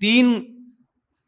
3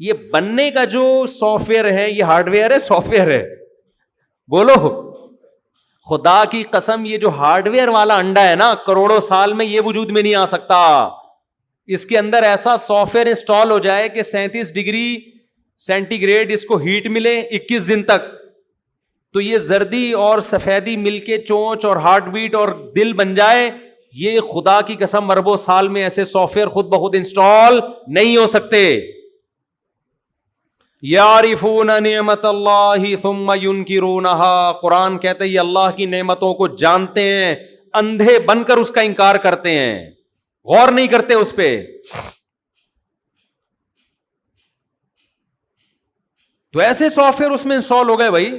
یہ بننے کا جو سافٹ ویئر ہے یہ ہارڈ ویئر ہے سافٹ ویئر ہے؟ بولو خدا کی قسم، یہ جو ہارڈ ویئر والا انڈا ہے نا، کروڑوں سال میں یہ وجود میں نہیں آ سکتا. اس کے اندر ایسا سافٹ ویئر انسٹال ہو جائے کہ 37 ڈگری سینٹی گریڈ اس کو ہیٹ ملے 21 دن تک، تو یہ زردی اور سفیدی مل کے چونچ اور ہارٹ بیٹ اور دل بن جائے. یہ خدا کی قسم اربوں سال میں ایسے سافٹ ویئر خود بخود انسٹال نہیں ہو سکتے. یعرفون نعمت اللہ ثم ینکرونہا، قرآن کہتے ہیں یہ اللہ کی نعمتوں کو جانتے ہیں، اندھے بن کر اس کا انکار کرتے ہیں، غور نہیں کرتے اس پہ. تو ایسے سافٹ ویئر اس میں انسٹال ہو گئے بھائی.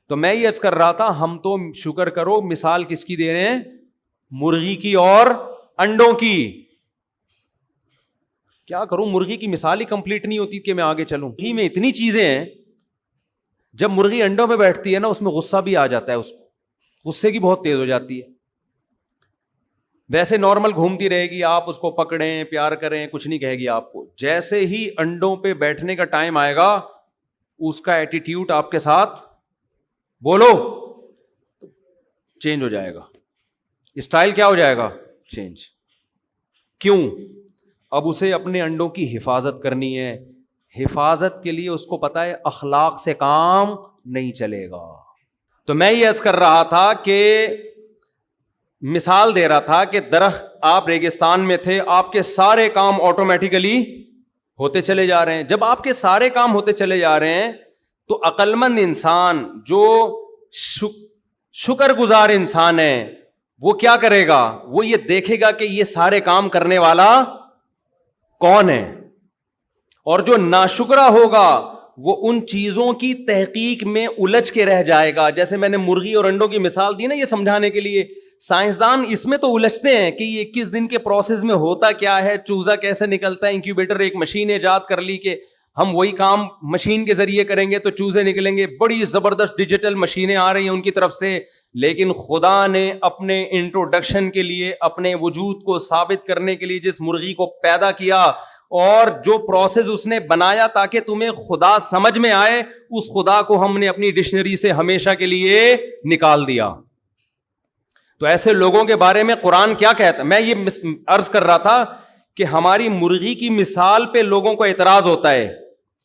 تو میں یہ عرض کر رہا تھا، ہم تو شکر کرو مثال کس کی دے رہے ہیں؟ مرغی کی اور انڈوں کی. کیا کروں، مرغی کی مثال ہی کمپلیٹ نہیں ہوتی کہ میں آگے چلوں. مرغی میں اتنی چیزیں ہیں، جب مرغی انڈوں میں بیٹھتی ہے نا اس میں غصہ بھی آ جاتا ہے، اس غصے کی بہت تیز ہو جاتی ہے. ویسے نارمل گھومتی رہے گی، آپ اس کو پکڑیں پیار کریں کچھ نہیں کہے گی آپ کو. جیسے ہی انڈوں پہ بیٹھنے کا ٹائم آئے گا اس کا ایٹیٹیوڈ آپ کے ساتھ بولو چینج ہو جائے گا. اسٹائل کیا ہو جائے گا؟ چینج. کیوں؟ اب اسے اپنے انڈوں کی حفاظت کرنی ہے. حفاظت کے لیے اس کو پتا ہے اخلاق سے کام نہیں چلے گا. تو میں یہ عرض کر رہا تھا کہ مثال دے رہا تھا کہ درخت، آپ ریگستان میں تھے، آپ کے سارے کام آٹومیٹیکلی ہوتے چلے جا رہے ہیں. جب آپ کے سارے کام ہوتے چلے جا رہے ہیں تو عقل مند انسان جو شکر گزار انسان ہے وہ کیا کرے گا؟ وہ یہ دیکھے گا کہ یہ سارے کام کرنے والا کون ہے. اور جو ناشکرا ہوگا وہ ان چیزوں کی تحقیق میں الجھ کے رہ جائے گا. جیسے میں نے مرغی اور انڈوں کی مثال دی نا یہ سمجھانے کے لیے. سائنسدان اس میں تو الجھتے ہیں کہ یہ 21 دن کے پروسیس میں ہوتا کیا ہے، چوزا کیسے نکلتا ہے. انکیوبیٹر ایک مشین ایجاد کر لی کہ ہم وہی کام مشین کے ذریعے کریں گے تو چوزے نکلیں گے. بڑی زبردست ڈیجیٹل مشینیں آ رہی ہیں ان کی طرف سے. لیکن خدا نے اپنے انٹروڈکشن کے لیے، اپنے وجود کو ثابت کرنے کے لیے جس مرغی کو پیدا کیا اور جو پروسیس اس نے بنایا تاکہ تمہیں خدا سمجھ میں آئے، اس خدا کو ہم نے اپنی ڈکشنری سے ہمیشہ کے لیے نکال دیا. تو ایسے لوگوں کے بارے میں قرآن کیا کہتا ہے؟ میں یہ عرض کر رہا تھا کہ ہماری مرغی کی مثال پہ لوگوں کو اعتراض ہوتا ہے،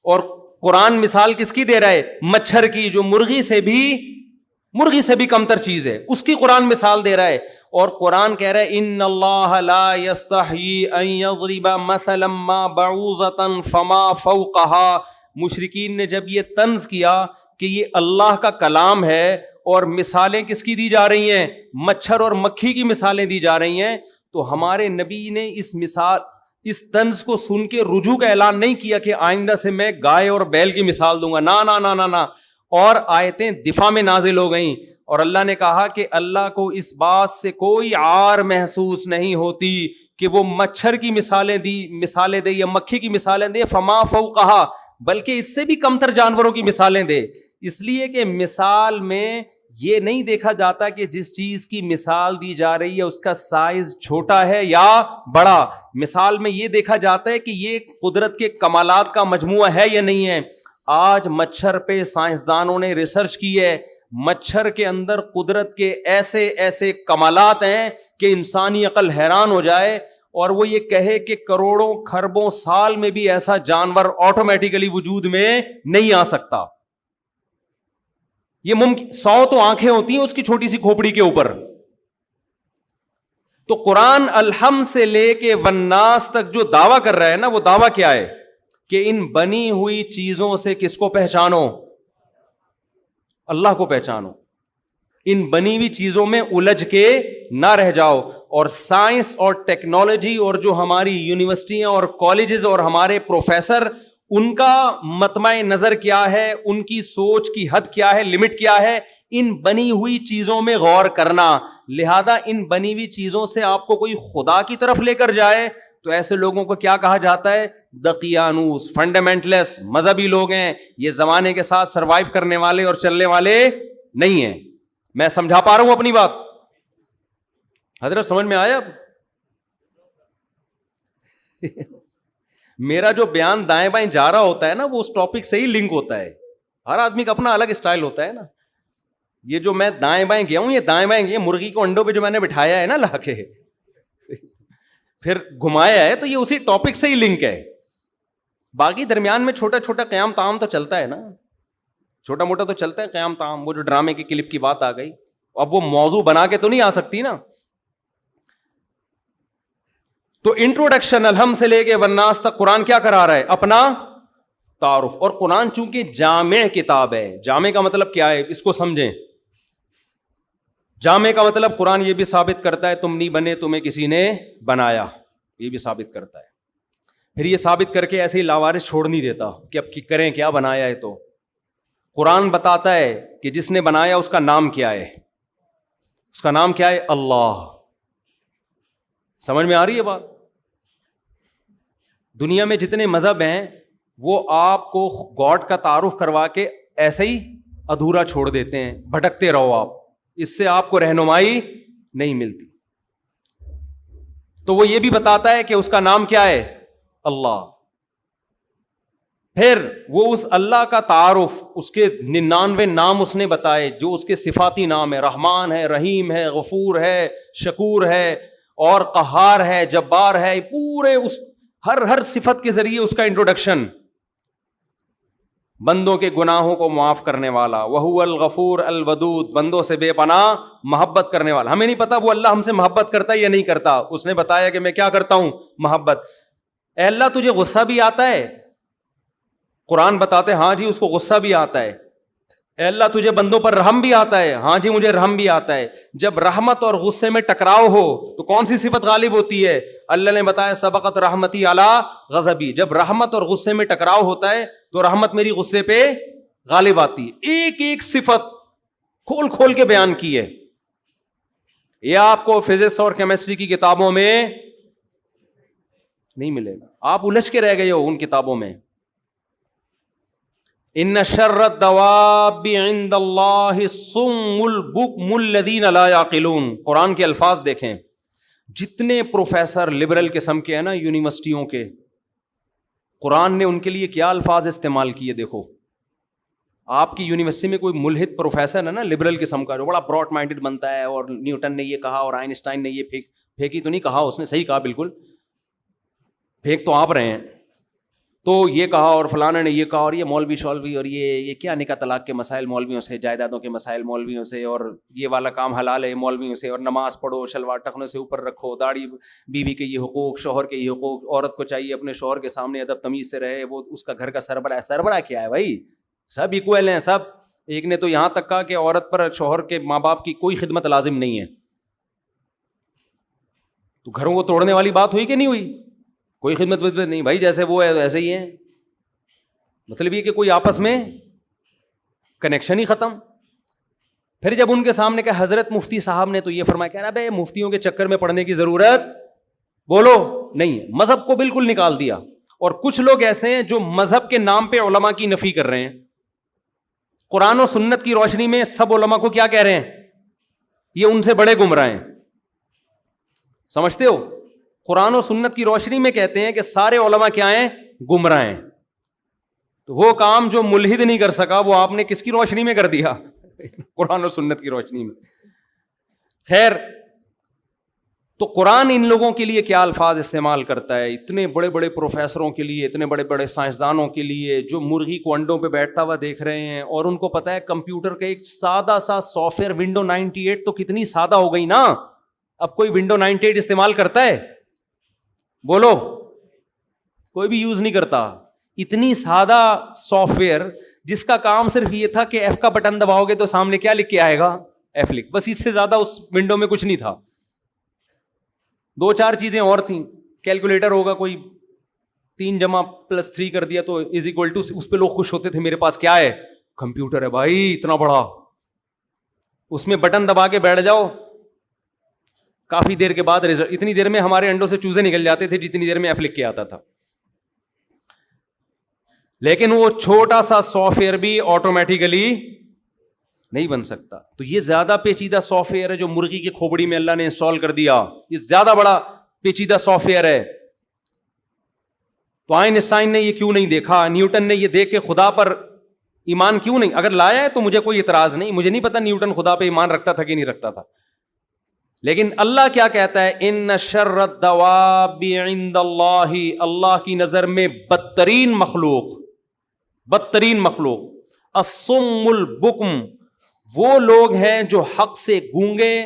اور قرآن مثال کس کی دے رہا ہے؟ مچھر کی، جو مرغی سے بھی کمتر چیز ہے، اس کی قرآن مثال دے رہا ہے. اور قرآن کہہ رہا ہے ان اللہ لا یستحیی ان یضرب مثلا ما بعوضۃ فما فوقها. مشرکین نے جب یہ طنز کیا کہ یہ اللہ کا کلام ہے اور مثالیں کس کی دی جا رہی ہیں؟ مچھر اور مکھی کی مثالیں دی جا رہی ہیں، تو ہمارے نبی نے اس طنز کو سن کے رجوع کا اعلان نہیں کیا کہ آئندہ سے میں گائے اور بیل کی مثال دوں گا. نا نا نا نا نا. اور آیتیں دفاع میں نازل ہو گئیں اور اللہ نے کہا کہ اللہ کو اس بات سے کوئی عار محسوس نہیں ہوتی کہ وہ مچھر کی مثالیں دے یا مکھی کی مثالیں دے، فما فوقہا، بلکہ اس سے بھی کمتر جانوروں کی مثالیں دے. اس لیے کہ مثال میں یہ نہیں دیکھا جاتا کہ جس چیز کی مثال دی جا رہی ہے اس کا سائز چھوٹا ہے یا بڑا. مثال میں یہ دیکھا جاتا ہے کہ یہ قدرت کے کمالات کا مجموعہ ہے یا نہیں ہے. آج مچھر پہ سائنسدانوں نے ریسرچ کی ہے، مچھر کے اندر قدرت کے ایسے ایسے کمالات ہیں کہ انسانی عقل حیران ہو جائے، اور وہ یہ کہے کہ کروڑوں کھربوں سال میں بھی ایسا جانور آٹومیٹیکلی وجود میں نہیں آ سکتا. یہ ممکن 100 تو آنکھیں ہوتی ہیں اس کی چھوٹی سی کھوپڑی کے اوپر. تو قرآن الحم سے لے کے والناس تک جو دعویٰ کر رہا ہے نا، وہ دعویٰ کیا ہے؟ کہ ان بنی ہوئی چیزوں سے کس کو پہچانو؟ اللہ کو پہچانو. ان بنی ہوئی چیزوں میں الجھ کے نہ رہ جاؤ. اور سائنس اور ٹیکنالوجی اور جو ہماری یونیورسٹیاں اور کالجز اور ہمارے پروفیسر، ان کا مطمع نظر کیا ہے، ان کی سوچ کی حد کیا ہے، لمٹ کیا ہے؟ ان بنی ہوئی چیزوں میں غور کرنا. لہذا ان بنی ہوئی چیزوں سے آپ کو کوئی خدا کی طرف لے کر جائے تو ایسے لوگوں کو کیا کہا جاتا ہے؟ دقیانوس، فنڈامنٹلسٹ، مذہبی لوگ ہیں. یہ زمانے کے ساتھ سروائیو کرنے والے اور چلنے والے نہیں ہیں. میں سمجھا پا رہا ہوں اپنی بات؟ حضرت سمجھ میں آیا؟ میرا جو بیان دائیں بائیں جا رہا ہوتا ہے نا وہ اس ٹاپک سے ہی لنک ہوتا ہے. ہر آدمی کا اپنا الگ اسٹائل ہوتا ہے نا. یہ جو میں دائیں بائیں گیا ہوں, یہ دائیں بائیں گیا, مرغی کو انڈوں پہ جو میں نے بٹھایا ہے نا لا کے پھر گھمایا ہے, تو یہ اسی ٹاپک سے ہی لنک ہے. باقی درمیان میں چھوٹا چھوٹا قیام تام تو چلتا ہے نا, چھوٹا موٹا تو چلتا ہے قیام تام. وہ جو ڈرامے کی کلپ کی بات آ گئی, اب وہ موضوع بنا کے تو نہیں آ سکتی نا. تو انٹروڈکشن الحم سے لے کے والناس تک قرآن کیا کرا رہا ہے؟ اپنا تعارف. اور قرآن چونکہ جامع کتاب ہے, جامع کا مطلب کیا ہے اس کو سمجھیں. جامع کا مطلب قرآن یہ بھی ثابت کرتا ہے تم نہیں بنے, تمہیں کسی نے بنایا, یہ بھی ثابت کرتا ہے. پھر یہ ثابت کر کے ایسے ہی لاوارث چھوڑ نہیں دیتا کہ اب کریں کیا, بنایا ہے تو. قرآن بتاتا ہے کہ جس نے بنایا اس کا نام کیا ہے, اس کا نام کیا ہے؟ اللہ. سمجھ میں آ رہی ہے بات؟ دنیا میں جتنے مذہب ہیں وہ آپ کو گاڈ کا تعارف کروا کے ایسے ہی ادھورا چھوڑ دیتے ہیں, بھٹکتے رہو آپ, اس سے آپ کو رہنمائی نہیں ملتی. تو وہ یہ بھی بتاتا ہے کہ اس کا نام کیا ہے؟ اللہ. پھر وہ اس اللہ کا تعارف, اس کے 99 نام اس نے بتائے جو اس کے صفاتی نام ہے. رحمان ہے, رحیم ہے, غفور ہے, شکور ہے, اور قہار ہے, جبار ہے. پورے اس ہر صفت کے ذریعے اس کا انٹروڈکشن. بندوں کے گناہوں کو معاف کرنے والا, وہو الغفور الودود, بندوں سے بے پناہ محبت کرنے والا. ہمیں نہیں پتا وہ اللہ ہم سے محبت کرتا ہے یا نہیں کرتا, اس نے بتایا کہ میں کیا کرتا ہوں؟ محبت. اے اللہ تجھے غصہ بھی آتا ہے؟ قرآن بتاتے ہاں جی اس کو غصہ بھی آتا ہے. اے اللہ تجھے بندوں پر رحم بھی آتا ہے؟ ہاں جی مجھے رحم بھی آتا ہے. جب رحمت اور غصے میں ٹکراؤ ہو تو کون سی صفت غالب ہوتی ہے؟ اللہ نے بتایا سبقت رحمتی علی غضبی. جب رحمت اور غصے میں ٹکراؤ ہوتا ہے تو رحمت میری غصے پہ غالب آتی ہے. ایک ایک صفت کھول کھول کے بیان کی ہے. یہ آپ کو فزکس اور کیمسٹری کی کتابوں میں نہیں ملے گا, آپ الجھ کے رہ گئے ہو ان کتابوں میں. ان شر الدواب عند اللہ الصم البکم الذین لا یعقلون. قرآن کے الفاظ دیکھیں, جتنے پروفیسر لبرل قسم کے ہیں نا یونیورسٹیوں کے, قرآن نے ان کے لیے کیا الفاظ استعمال کیے دیکھو. آپ کی یونیورسٹی میں کوئی ملحد پروفیسر ہے نا لبرل قسم کا, جو بڑا براڈ مائنڈڈ بنتا ہے, اور نیوٹن نے یہ کہا اور آئنسٹائن نے یہ پھینکی تو نہیں کہا, اس نے صحیح کہا بالکل, پھینک تو آپ رہے ہیں, تو یہ کہا اور فلانا نے یہ کہا, اور یہ مولوی شولوی, اور یہ کیا نکاح طلاق کے مسائل مولویوں سے, جائیدادوں کے مسائل مولویوں سے, اور یہ والا کام حلال ہے مولویوں سے, اور نماز پڑھو, شلوار ٹخنے سے اوپر رکھو, داڑھی, بیوی کے یہ حقوق, شوہر کے یہ حقوق, عورت کو چاہیے اپنے شوہر کے سامنے ادب تمیز سے رہے, وہ اس کا گھر کا سربراہ ہے. سربراہ کیا ہے بھائی؟ سب ایکول ہیں سب. ایک نے تو یہاں تک کہا کہ عورت پر شوہر کے ماں باپ کی کوئی خدمت لازم نہیں ہے. تو گھروں کو توڑنے والی بات ہوئی کہ نہیں ہوئی؟ کوئی خدمت نہیں بھائی, جیسے وہ ہے ایسے ہی ہیں. مطلب یہ کہ کوئی آپس میں کنیکشن ہی ختم. پھر جب ان کے سامنے کہ حضرت مفتی صاحب نے تو یہ فرمایا, کہہ رہا بھائی مفتیوں کے چکر میں پڑنے کی ضرورت بولو نہیں ہے, مذہب کو بالکل نکال دیا. اور کچھ لوگ ایسے ہیں جو مذہب کے نام پہ علماء کی نفی کر رہے ہیں. قرآن و سنت کی روشنی میں سب علماء کو کیا کہہ رہے ہیں؟ یہ ان سے بڑے گمراہ ہیں. سمجھتے ہو؟ قرآن و سنت کی روشنی میں کہتے ہیں کہ سارے علماء کیا ہیں؟ گمراہ ہیں. تو وہ کام جو ملحد نہیں کر سکا وہ آپ نے کس کی روشنی میں کر دیا؟ قرآن و سنت کی روشنی میں. خیر, تو قرآن ان لوگوں کے لیے کیا الفاظ استعمال کرتا ہے, اتنے بڑے بڑے پروفیسروں کے لیے, اتنے بڑے بڑے سائنسدانوں کے لیے جو مرغی کو انڈوں پہ بیٹھتا ہوا دیکھ رہے ہیں, اور ان کو پتا ہے کمپیوٹر کا ایک سادہ سا سافٹ ویئر ونڈو 98 تو کتنی سادہ ہو گئی نا. اب کوئی ونڈو 98 استعمال کرتا ہے؟ بولو, کوئی بھی یوز نہیں کرتا. اتنی سادہ سافٹ ویئر جس کا کام صرف یہ تھا کہ ایف کا بٹن دباؤ گے تو سامنے کیا لکھ کے آئے گا؟ ایف لکھ. بس اس سے زیادہ اس ونڈو میں کچھ نہیں تھا. 2-4 چیزیں اور تھیں. کیلکولیٹر ہوگا, کوئی 3++3 کر دیا تو از اکول ٹو, اس پہ لوگ خوش ہوتے تھے, میرے پاس کیا ہے؟ کمپیوٹر ہے بھائی اتنا بڑا, اس میں بٹن دبا کے بیٹھ جاؤ, کافی دیر کے بعد رزلٹ. اتنی دیر میں ہمارے انڈوں سے چوزے نکل جاتے تھے جتنی دیر میں ایف لکھ کے آتا تھا. لیکن وہ چھوٹا سا سافٹ ویئر بھی آٹومیٹیکلی نہیں بن سکتا. تو یہ زیادہ پیچیدہ سافٹ ویئر ہے جو مرغی کی کھوپڑی میں اللہ نے انسٹال کر دیا. یہ زیادہ بڑا پیچیدہ سافٹ ویئر ہے. تو آئنسٹائن نے یہ کیوں نہیں دیکھا, نیوٹن نے یہ دیکھ کے خدا پر ایمان کیوں نہیں, اگر لایا ہے تو مجھے کوئی اعتراض نہیں, مجھے نہیں پتا نیوٹن خدا پہ ایمان رکھتا تھا کہ نہیں رکھتا تھا. لیکن اللہ کیا کہتا ہے, ان شر الدواب عند اللہ, اللہ کی نظر میں بدترین مخلوق الصم البکم, وہ لوگ ہیں جو حق سے گونگے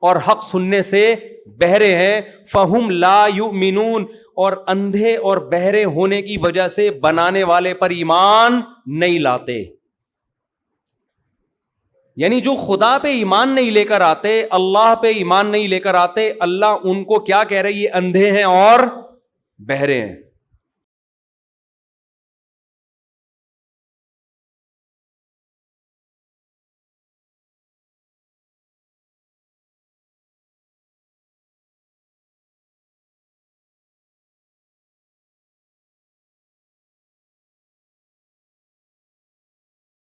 اور حق سننے سے بہرے ہیں. فہم لا یؤمنون, اور اندھے اور بہرے ہونے کی وجہ سے بنانے والے پر ایمان نہیں لاتے. یعنی جو خدا پہ ایمان نہیں لے کر آتے, اللہ پہ ایمان نہیں لے کر آتے, اللہ ان کو کیا کہہ رہی ہے, اندھے ہیں اور بہرے ہیں.